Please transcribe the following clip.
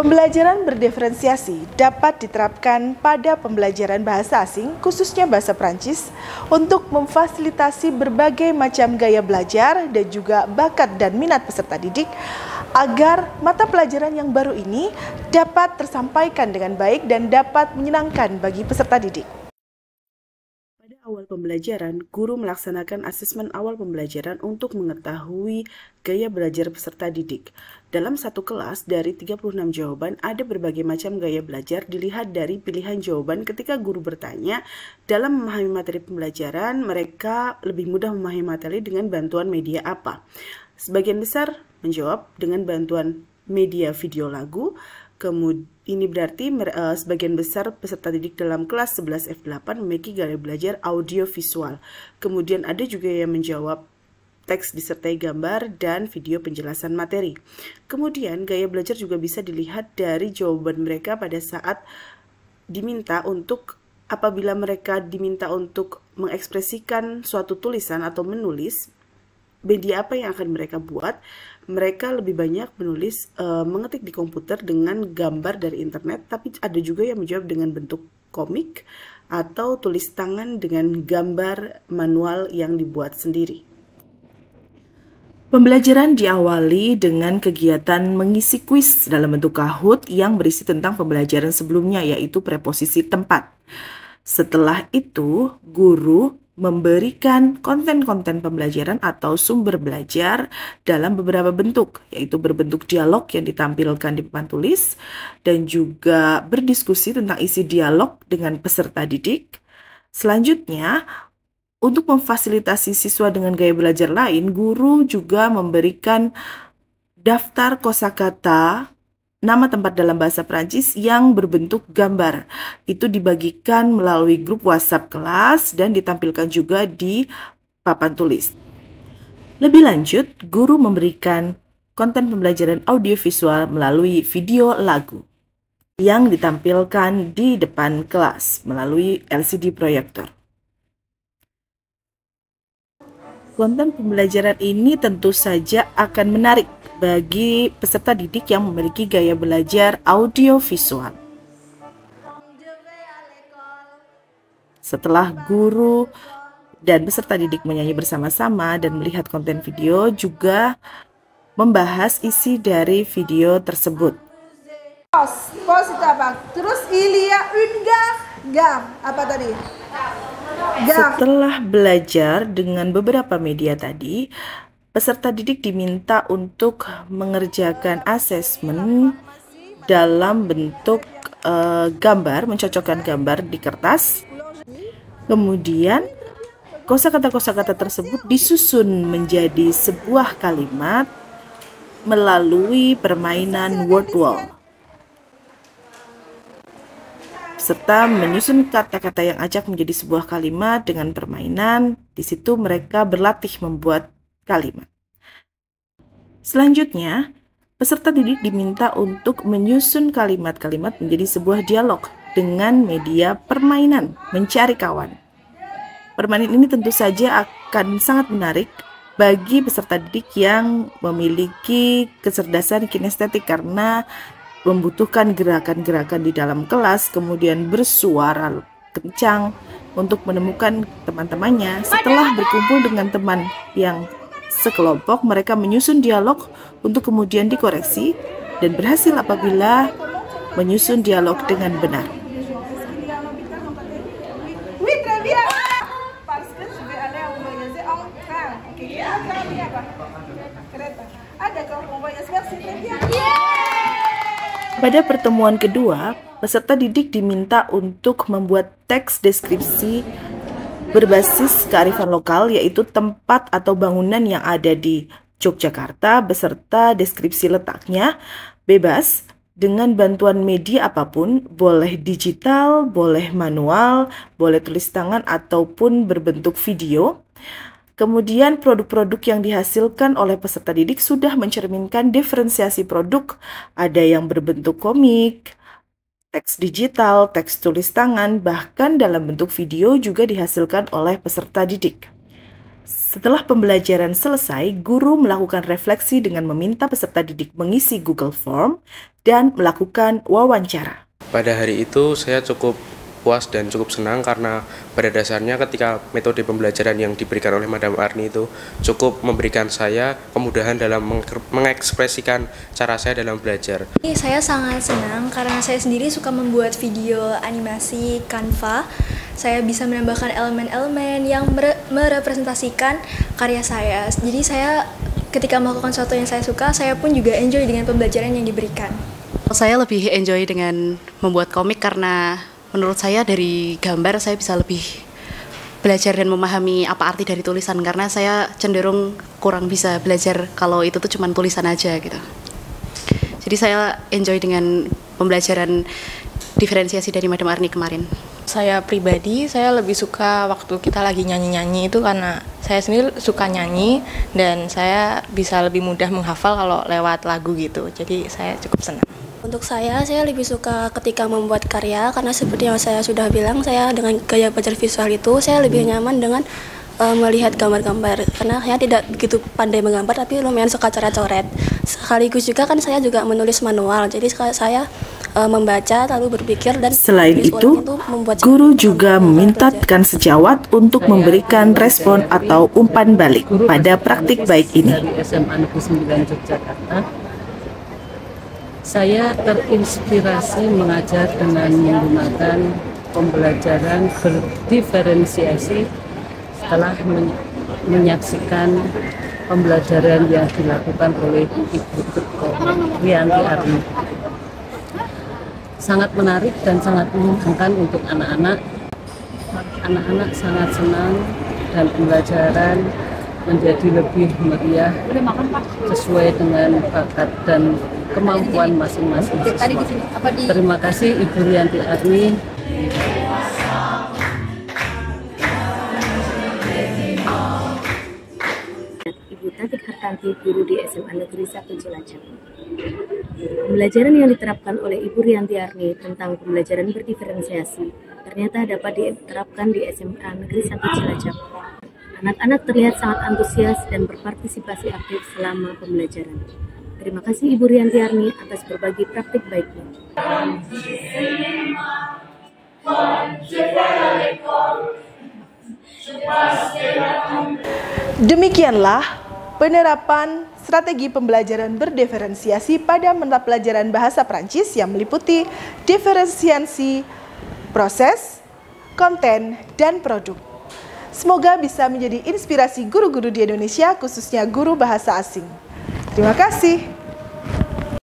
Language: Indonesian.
Pembelajaran berdiferensiasi dapat diterapkan pada pembelajaran bahasa asing, khususnya bahasa Prancis, untuk memfasilitasi berbagai macam gaya belajar dan juga bakat dan minat peserta didik, agar mata pelajaran yang baru ini dapat tersampaikan dengan baik dan dapat menyenangkan bagi peserta didik. Pada awal pembelajaran, guru melaksanakan asesmen awal pembelajaran untuk mengetahui gaya belajar peserta didik. Dalam satu kelas, dari 36 jawaban, ada berbagai macam gaya belajar dilihat dari pilihan jawaban. Ketika guru bertanya, dalam memahami materi pembelajaran, mereka lebih mudah memahami materi dengan bantuan media apa? Sebagian besar menjawab dengan bantuan media video lagu. Kemudian ini berarti sebagian besar peserta didik dalam kelas 11 F8 memiliki gaya belajar audio visual. Kemudian ada juga yang menjawab teks disertai gambar dan video penjelasan materi. Kemudian gaya belajar juga bisa dilihat dari jawaban mereka pada saat apabila mereka diminta untuk mengekspresikan suatu tulisan atau menulis, media apa yang akan mereka buat. Mereka lebih banyak mengetik di komputer dengan gambar dari internet, tapi ada juga yang menjawab dengan bentuk komik atau tulis tangan dengan gambar manual yang dibuat sendiri. Pembelajaran diawali dengan kegiatan mengisi kuis dalam bentuk Kahoot yang berisi tentang pembelajaran sebelumnya, yaitu preposisi tempat. Setelah itu, guru memberikan konten-konten pembelajaran atau sumber belajar dalam beberapa bentuk, yaitu berbentuk dialog yang ditampilkan di papan tulis, dan juga berdiskusi tentang isi dialog dengan peserta didik. Selanjutnya, untuk memfasilitasi siswa dengan gaya belajar lain, guru juga memberikan daftar kosakata nama tempat dalam bahasa Prancis yang berbentuk gambar. Itu dibagikan melalui grup WhatsApp kelas dan ditampilkan juga di papan tulis. Lebih lanjut, guru memberikan konten pembelajaran audiovisual melalui video lagu yang ditampilkan di depan kelas melalui LCD proyektor. Konten pembelajaran ini tentu saja akan menarik bagi peserta didik yang memiliki gaya belajar audiovisual. Setelah guru dan peserta didik menyanyi bersama-sama dan melihat konten video, juga membahas isi dari video tersebut. Pos itu apa? Terus Ilya Ungar, apa tadi? Setelah belajar dengan beberapa media tadi, peserta didik diminta untuk mengerjakan asesmen dalam bentuk gambar, mencocokkan gambar di kertas. Kemudian kosakata-kosakata tersebut disusun menjadi sebuah kalimat melalui permainan word wall. Serta menyusun kata-kata yang acak menjadi sebuah kalimat dengan permainan. Di situ mereka berlatih membuat kalimat. Selanjutnya, peserta didik diminta untuk menyusun kalimat-kalimat menjadi sebuah dialog dengan media permainan, mencari kawan. Permainan ini tentu saja akan sangat menarik bagi peserta didik yang memiliki kecerdasan kinestetik karena membutuhkan gerakan-gerakan di dalam kelas, kemudian bersuara kencang untuk menemukan teman-temannya. Setelah berkumpul dengan teman yang sekelompok, mereka menyusun dialog untuk kemudian dikoreksi dan berhasil apabila menyusun dialog dengan benar. Pada pertemuan kedua, peserta didik diminta untuk membuat teks deskripsi berbasis kearifan lokal, yaitu tempat atau bangunan yang ada di Yogyakarta beserta deskripsi letaknya, bebas dengan bantuan media apapun, boleh digital, boleh manual, boleh tulis tangan ataupun berbentuk video. Kemudian produk-produk yang dihasilkan oleh peserta didik sudah mencerminkan diferensiasi produk. Ada yang berbentuk komik, teks digital, teks tulis tangan, bahkan dalam bentuk video juga dihasilkan oleh peserta didik. Setelah pembelajaran selesai, guru melakukan refleksi dengan meminta peserta didik mengisi Google Form dan melakukan wawancara. Pada hari itu saya cukup puas dan cukup senang karena pada dasarnya ketika metode pembelajaran yang diberikan oleh Madam Arni itu cukup memberikan saya kemudahan dalam mengekspresikan cara saya dalam belajar. Saya sangat senang karena saya sendiri suka membuat video animasi Canva. Saya bisa menambahkan elemen-elemen yang merepresentasikan karya saya. Jadi saya ketika melakukan sesuatu yang saya suka, saya pun juga enjoy dengan pembelajaran yang diberikan. Saya lebih enjoy dengan membuat komik karena menurut saya dari gambar saya bisa lebih belajar dan memahami apa arti dari tulisan, karena saya cenderung kurang bisa belajar kalau itu tuh cuma tulisan aja gitu. Jadi saya enjoy dengan pembelajaran diferensiasi dari Madam Arni kemarin. Saya pribadi, saya lebih suka waktu kita lagi nyanyi-nyanyi itu karena saya sendiri suka nyanyi dan saya bisa lebih mudah menghafal kalau lewat lagu gitu. Jadi saya cukup senang. Untuk saya lebih suka ketika membuat karya karena seperti yang saya sudah bilang, saya dengan gaya belajar visual itu saya lebih nyaman dengan melihat gambar-gambar karena saya tidak begitu pandai menggambar tapi lumayan suka coret-coret. Sekaligus juga kan saya juga menulis manual, jadi saya membaca lalu berpikir dan selain itu guru juga meminta rekan sejawat untuk memberikan respon atau umpan balik pada praktik baik ini. Dari SMA Negeri 9 Yogyakarta, saya terinspirasi mengajar dengan menggunakan pembelajaran berdiferensiasi setelah menyaksikan pembelajaran yang dilakukan oleh Ibu Ketko Rianti Arni. Sangat menarik dan sangat menyenangkan untuk anak-anak. Anak-anak sangat senang dan pembelajaran menjadi lebih meriah sesuai dengan bakat dan kemampuan masing-masing siswa. Terima kasih Ibu Rianti Arni. Ibu Tatik Hartanti, guru di SMA Negeri 1 Cilacap. Pembelajaran yang diterapkan oleh Ibu Rianti Arni tentang pembelajaran berdiferensiasi ternyata dapat diterapkan di SMA Negeri 1 Cilacap. Anak-anak terlihat sangat antusias dan berpartisipasi aktif selama pembelajaran. Terima kasih Ibu Rianti Arni atas berbagi praktik baiknya. Demikianlah penerapan strategi pembelajaran berdiferensiasi pada mata pelajaran bahasa Prancis yang meliputi diferensiasi proses, konten, dan produk. Semoga bisa menjadi inspirasi guru-guru di Indonesia, khususnya guru bahasa asing. Terima kasih.